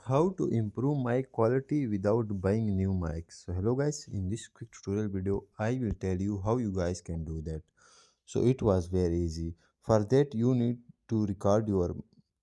how to improve mic quality without buying new mics. So hello guys, in this quick tutorial video I will tell you how you guys can do that. So it was very easy. For that you need to record your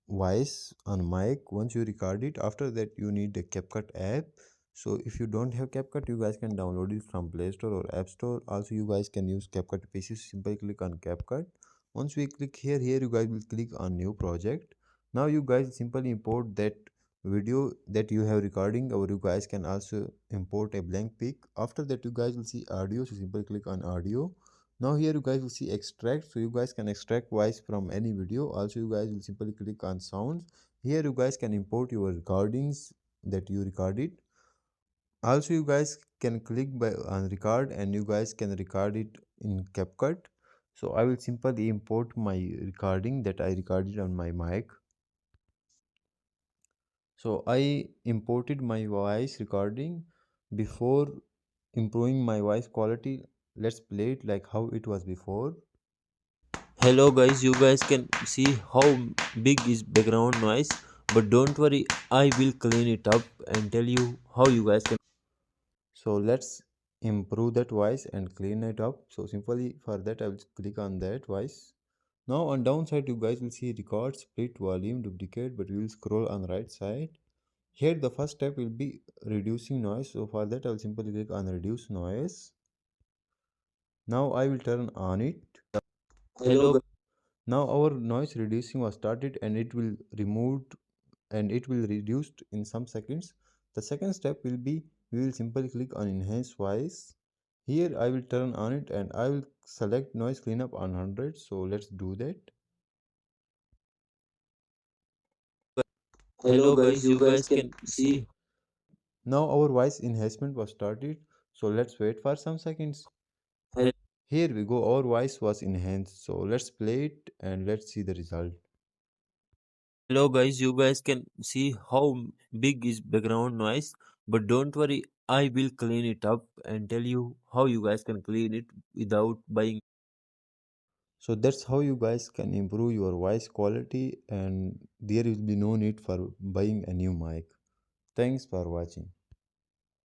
voice on mic. Once you record it, after that you need the CapCut app. So if you don't have CapCut, you guys can download it from Play Store or App Store. Also you guys can use CapCut PC. Simply click on CapCut. Once we click here you guys will click on new project. Now you guys simply import that video that you have recording, or you guys can also import a blank pic. After that you guys will see audio, so simply click on audio. Now here you guys will see extract, so you guys can extract voice from any video. Also you guys will simply click on sounds. Here you guys can import your recordings that you recorded. Also you guys can click by on record and you guys can record it in CapCut. So I will simply import my recording that I recorded on my mic. So I imported my voice recording. Before improving my voice quality, let's play it like how it was before. Hello guys, you guys can see how big is background noise, but don't worry, I will clean it up and tell you how you guys can. So let's improve that voice and clean it up. So simply for that I will click on that voice. Now on downside you guys will see record, split, volume, duplicate, but we will scroll on right side. Here the first step will be reducing noise. So for that I will simply click on reduce noise. Now I will turn on it. Hello guys. Now our noise reducing was started and it will removed and it will reduced in some seconds. The second step will be we will simply click on enhance voice. Here I will turn on it and I will select noise cleanup on 100. So let's do that. Hello guys, you guys can see. Now our voice enhancement was started. So let's wait for some seconds. Here we go, our voice was enhanced. So let's play it and let's see the result. Hello guys, you guys can see how big is background noise, but don't worry, I will clean it up and tell you how you guys can clean it without buying. So that's how you guys can improve your voice quality and there will be no need for buying a new mic. Thanks for watching.